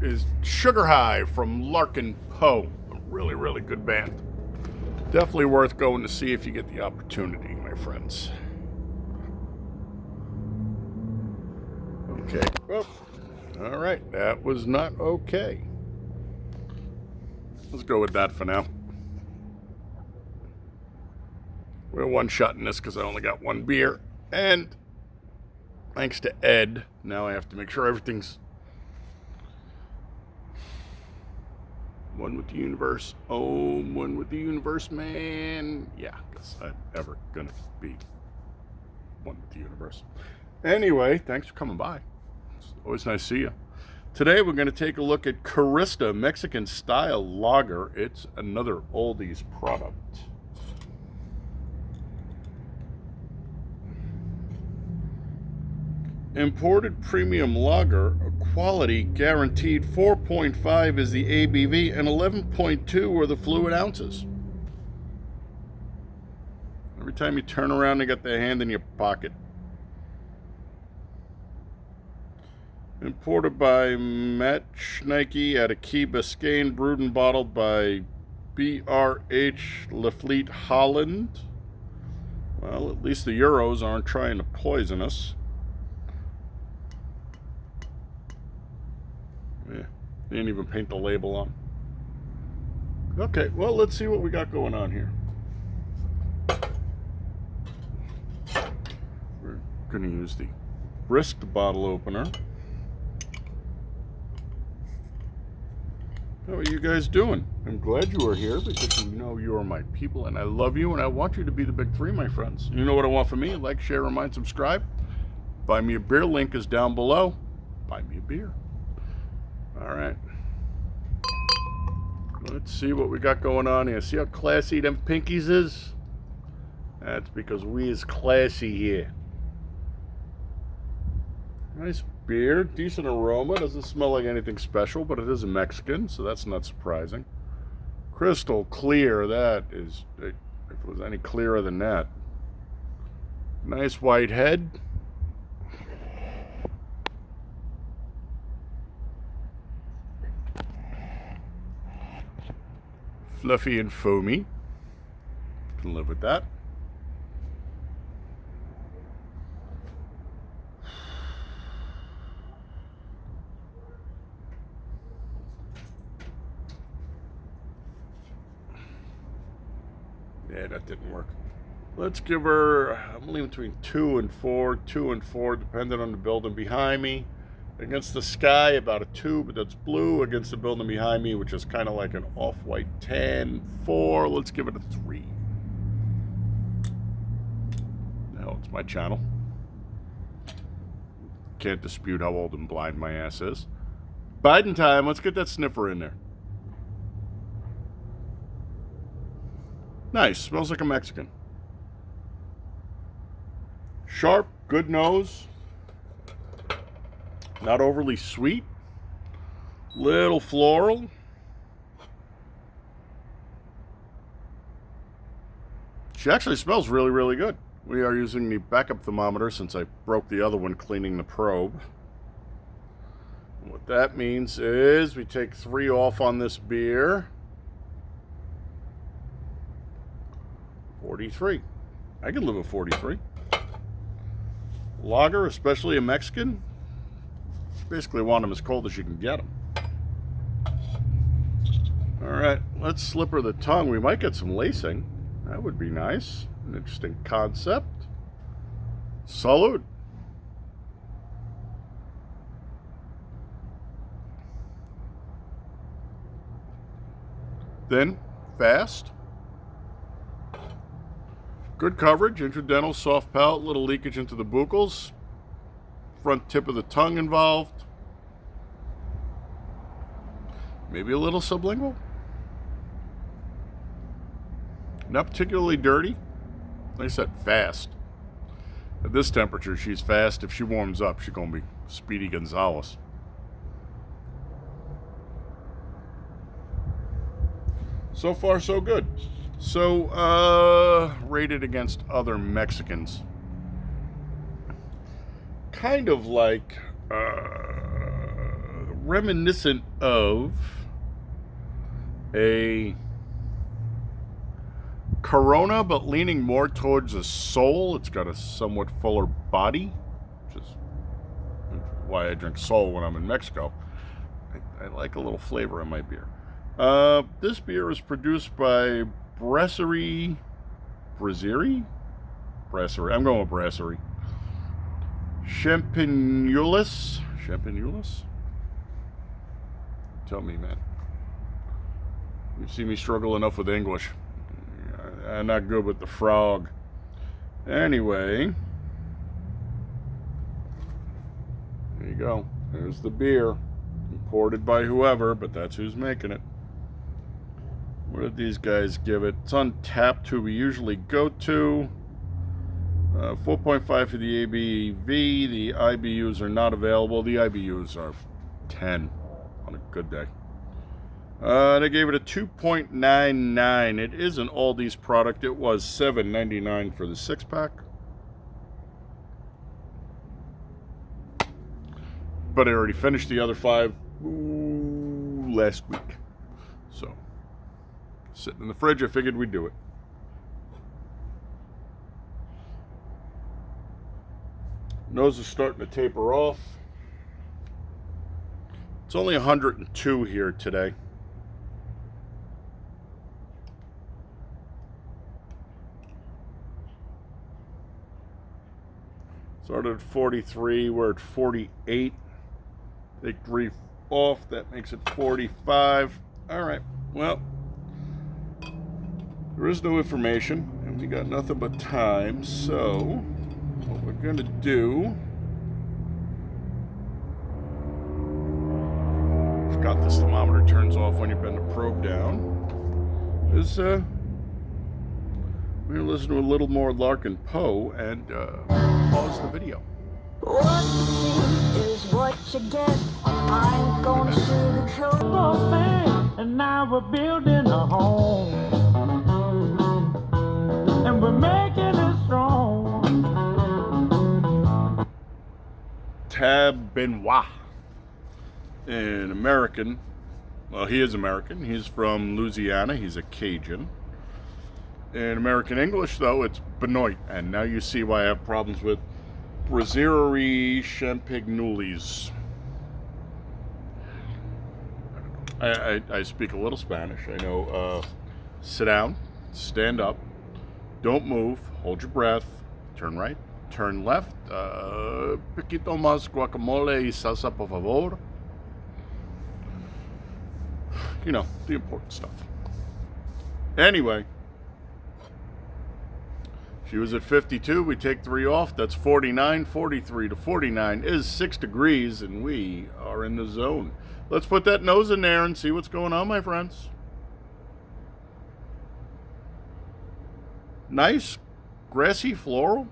is Sugar High from Larkin Poe. A really, really good band. Definitely worth going to see if you get the opportunity, my friends. Okay. Well, all right. That was not okay. Let's go with that for now. We're one-shotting this because I only got one beer. And thanks to Ed, now I have to make sure everything's one with the universe. Oh, one with the universe, man. Yeah, because I'm ever going to be one with the universe. Anyway, thanks for coming by. It's always nice to see you. Today we're going to take a look at Carista Mexican Style Lager. It's another oldies product. Imported premium lager, quality guaranteed. 4.5 is the ABV and 11.2 are the fluid ounces. Every time you turn around, you got the hand in your pocket. Imported by Match-Nike out of Key Biscayne, brewed and bottled by BRH Lafleet Holland. Well, at least the Euros aren't trying to poison us. Yeah, they didn't even paint the label on. Okay, well, let's see what we got going on here. We're going to use the brisked bottle opener. How are you guys doing? I'm glad you are here because you know you are my people and I love you and I want you to be the big three, my friends. You know what I want from me? Like, share, remind, subscribe. Buy me a beer, link is down below. Buy me a beer. All right. Let's see what we got going on here. See how classy them pinkies is? That's because we is classy here. Nice beer, decent aroma. Doesn't smell like anything special, but it is a Mexican, so that's not surprising. Crystal clear, that is, if it was any clearer than that. Nice white head. Fluffy and foamy. Can live with that. Yeah, that didn't work. Let's give her, I'm leaving between 2 and 4, 2 and 4, depending on the building behind me. Against the sky, about a 2, but that's blue. Against the building behind me, which is kind of like an off-white tan, 4. Let's give it a 3. Now it's my channel. Can't dispute how old and blind my ass is. Biden time, let's get that sniffer in there. Nice, smells like a Mexican. Sharp, good nose. Not overly sweet. Little floral. She actually smells really, really good. We are using the backup thermometer since I broke the other one cleaning the probe. And what that means is we take 3 off on this beer. 43. I can live with 43. Lager, especially a Mexican. Basically want them as cold as you can get them. All right, let's slip her the tongue. We might get some lacing. That would be nice. An interesting concept. Salud. Thin, fast. Good coverage, intradental, soft palate, little leakage into the buccals. Front tip of the tongue involved. Maybe a little sublingual. Not particularly dirty. Like I said, fast. At this temperature, she's fast. If she warms up, she's going to be Speedy Gonzalez. So far, so good. So, rated against other Mexicans. Kind of like reminiscent of a Corona, but leaning more towards a Sol. It's got a somewhat fuller body, which is why I drink Sol when I'm in Mexico. I like a little flavor in my beer. This beer is produced by Brasserie. I'm going with Brasserie. Champagnolis. Tell me, man. You see me struggle enough with English. I'm not good with the frog. Anyway, there you go. There's the beer. Imported by whoever, but that's who's making it. What did these guys give it? It's on tap to we usually go to. 4.5 for the ABV. The IBUs are not available. The IBUs are 10 on a good day. They gave it a 2.99. It is an Aldis product. It was $7.99 for the 6-pack. But I already finished the other 5 last week. So, sitting in the fridge, I figured we'd do it. Nose is starting to taper off. It's only 102 here today. Started at 43, we're at 48. Take 3 off, that makes it 45. All right, well, there is no information, and we got nothing but time, so what we're gonna do, forgot this thermometer turns off when you bend the probe down, is we're gonna listen to a little more Larkin Poe and pause the video. What you see is what you get. I ain't gonna sugarcoat thing. And now we're building a home, and we're making it strong. Tab Benoit, an American. Well, he is American. He's from Louisiana. He's a Cajun. In American English, though, it's Benoit. And now you see why I have problems with Brasserie Champagnolis. I speak a little Spanish. I know sit down, stand up, don't move, hold your breath, turn right, turn left, poquito más guacamole y salsa por favor. You know, the important stuff. Anyway, she was at 52, we take 3 off, that's 49, 43 to 49 is 6 degrees, and we are in the zone. Let's put that nose in there and see what's going on, my friends. Nice, grassy floral.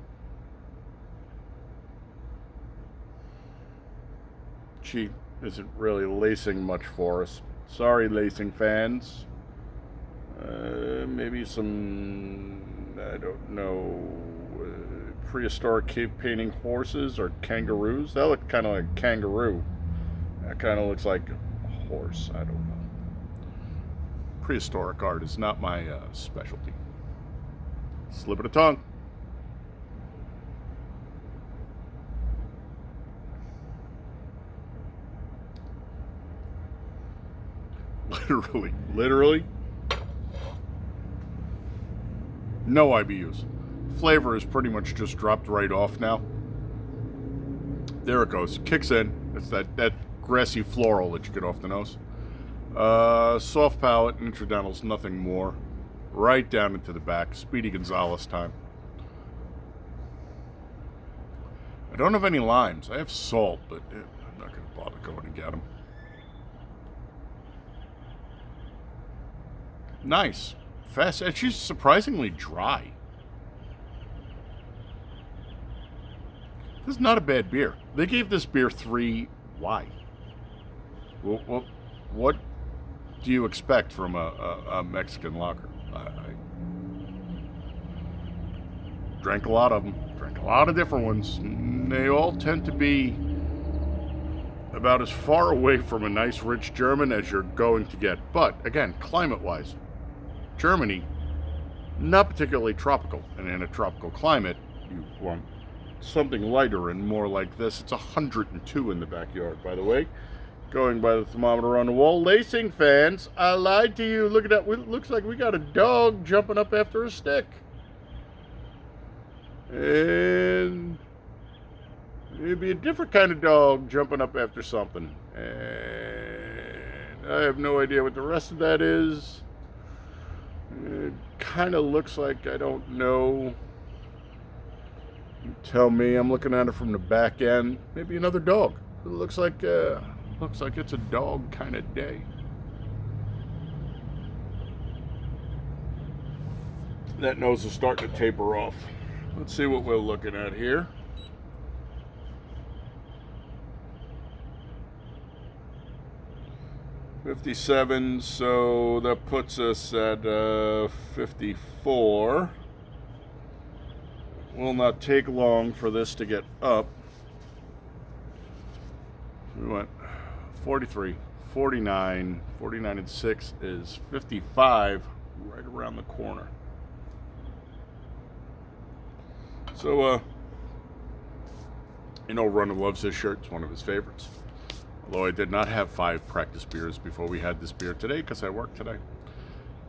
She isn't really lacing much for us. Sorry, lacing fans. Maybe some, I don't know, prehistoric cave painting horses or kangaroos. That looked kind of like kangaroo. That kind of looks like a horse. I don't know. Prehistoric art is not my specialty. Slip of the tongue. Literally. No IBUs. Flavor is pretty much just dropped right off now. There it goes. Kicks in. It's that grassy floral that you get off the nose. Soft palate, intradentals, nothing more. Right down into the back. Speedy Gonzales time. I don't have any limes. I have salt, but I'm not going to bother going and get them. Nice. Fast. And she's surprisingly dry. This is not a bad beer. They gave this beer 3. Why? Well, what do you expect from a Mexican lager? I drank a lot of them. Drank a lot of different ones. They all tend to be about as far away from a nice rich German as you're going to get. But again, climate-wise, Germany, not particularly tropical. And in a tropical climate, you want something lighter and more like this. It's 102 in the backyard, by the way. Going by the thermometer on the wall. Lacing fans, I lied to you. Look at that. It looks like we got a dog jumping up after a stick. And maybe a different kind of dog jumping up after something. And I have no idea what the rest of that is. It kind of looks like, I don't know. You tell me. I'm looking at it from the back end. Maybe another dog. It looks like it's a dog kind of day. That nose is starting to taper off. Let's see what we're looking at here. $57, so that puts us at 54. Will not take long for this to get up. We went 43, 49, 49 and 6 is 55, right around the corner. So, Runner loves this shirt. It's one of his favorites. Although I did not have 5 practice beers before we had this beer today because I worked today.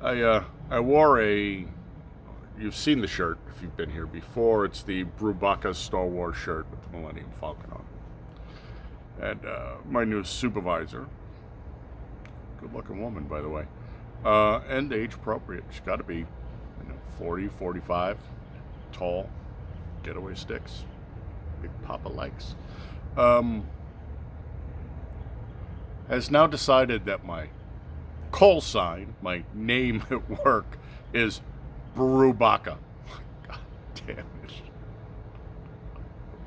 I wore you've seen the shirt if you've been here before. It's the Brubaca Star Wars shirt with the Millennium Falcon on it. And my new supervisor, good looking woman by the way, and age appropriate. She's got to be 40, 45, tall, getaway sticks, Big Papa likes. Has now decided that my call sign, my name at work, is Brubaca. God damn it.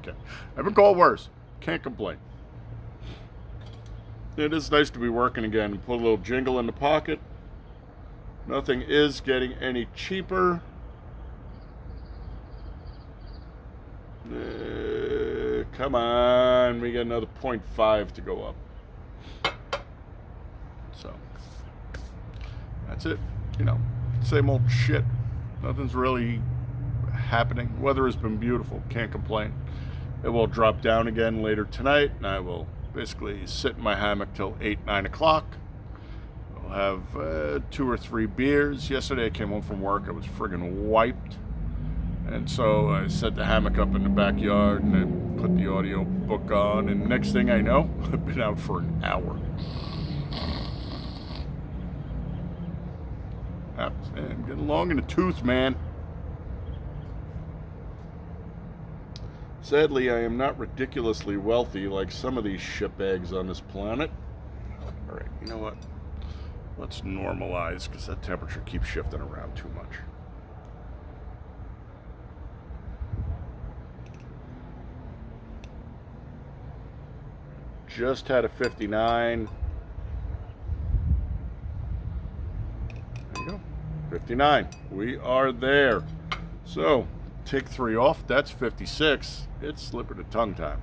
Okay. I've been called worse. Can't complain. It is nice to be working again. Put a little jingle in the pocket. Nothing is getting any cheaper. Come on. We got another 0.5 to go up. So, that's it. Same old shit. Nothing's really happening. Weather has been beautiful. Can't complain. It will drop down again later tonight, and I will basically sit in my hammock till 8, 9 o'clock. I'll have 2 or 3 beers. Yesterday I came home from work. I was friggin' wiped. And so I set the hammock up in the backyard and I put the audio book on. And next thing I know, I've been out for an hour. I'm getting long in the tooth, man. Sadly, I am not ridiculously wealthy like some of these shitbags on this planet. All right, you know what? Let's normalize because that temperature keeps shifting around too much. Just had a 59. There you go. 59. We are there. So, take 3 off. That's 56. It's slipper to tongue time.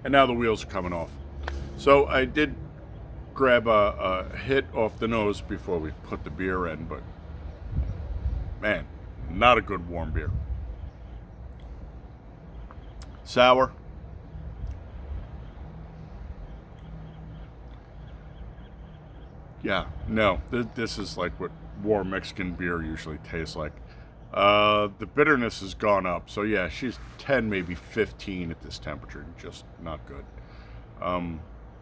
And now the wheels are coming off. So I did grab a hit off the nose before we put the beer in, but man, not a good warm beer. Sour. Yeah, no, this is like what warm Mexican beer usually tastes like. The bitterness has gone up, so yeah, she's 10, maybe 15 at this temperature, just not good.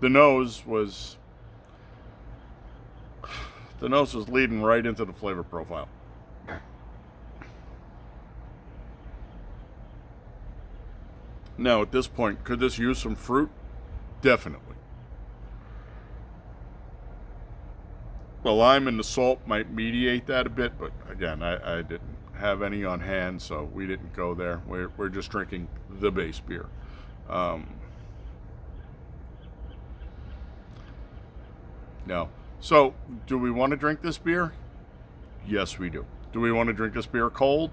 The nose was leading right into the flavor profile. Now, at this point, could this use some fruit? Definitely. The lime and the salt might mediate that a bit, but again, I didn't have any on hand, so we didn't go there. We're just drinking the base beer. No. So, do we want to drink this beer? Yes, we do. Do we want to drink this beer cold?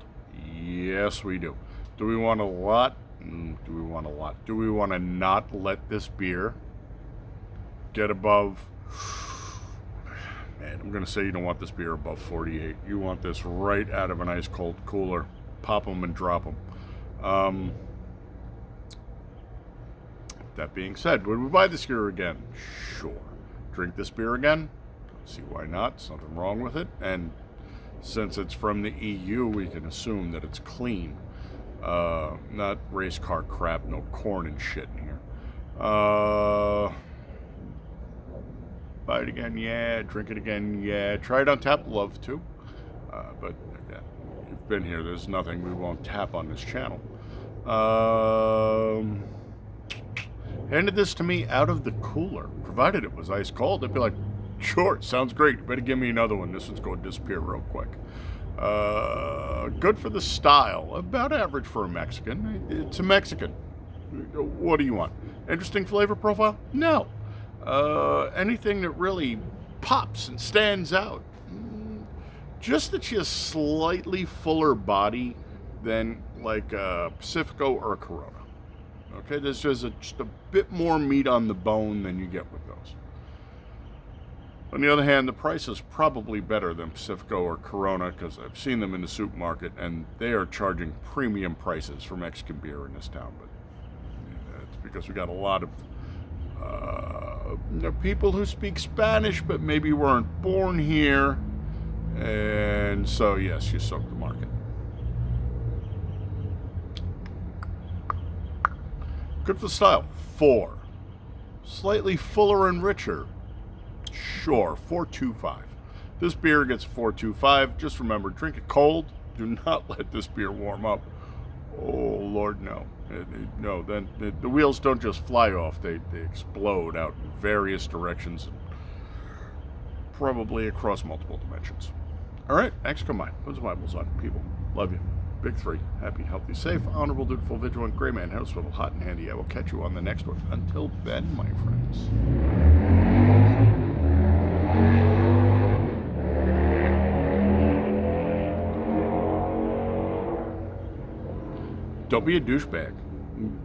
Yes, we do. Do we want a lot? Do we want a lot? Do we want to not let this beer get above... Man, I'm going to say you don't want this beer above 48. You want this right out of an ice cold cooler. Pop them and drop them. That being said, would we buy this beer again? Sure. Drink this beer again? Don't see why not. Something wrong with it. And since it's from the EU, we can assume that it's clean. Not race car crap, no corn and shit in here. Buy it again, yeah. Drink it again, yeah. Try it on tap, love to. But again, you've been here. There's nothing we won't tap on this channel. Handed this to me out of the cooler. Provided it was ice cold, I'd be like, sure, sounds great. You better give me another one. This one's going to disappear real quick. Good for the style. About average for a Mexican. It's a Mexican. What do you want? Interesting flavor profile? No. Anything that really pops and stands out? Just that she has slightly fuller body than like a Pacifico or a Corona. Okay, there's just a bit more meat on the bone than you get with those. On the other hand, the price is probably better than Pacifico or Corona because I've seen them in the supermarket and they are charging premium prices for Mexican beer in this town. But it's because we got a lot of people who speak Spanish but maybe weren't born here. And so, yes, you soak the market. Good for the style. 4. Slightly fuller and richer. Sure, 4.25. This beer gets 4.25. Just remember, drink it cold. Do not let this beer warm up. Oh, Lord, no. No, then the wheels don't just fly off. They explode out in various directions, probably across multiple dimensions. All right, thanks. Come on. Those Bibles on, people. Love you. Big 3. Happy, healthy, safe, honorable, dutiful, vigilant, gray man, house swivel, hot and handy. I will catch you on the next one. Until then, my friends. Don't be a douchebag.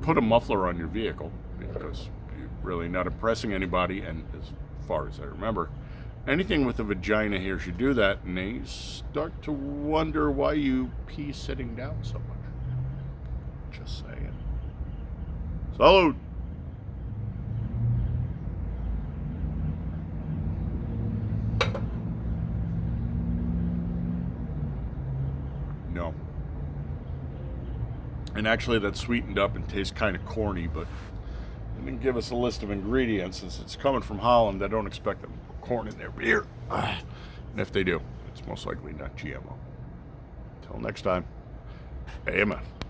Put a muffler on your vehicle because you're really not impressing anybody. And as far as I remember, anything with a vagina here should do that, and they start to wonder why you pee sitting down so much. Just saying. Salud! No. And actually that's sweetened up and tastes kind of corny, but they didn't give us a list of ingredients. Since it's coming from Holland, I don't expect them to put corn in their beer. And if they do, it's most likely not GMO. Until next time, amen.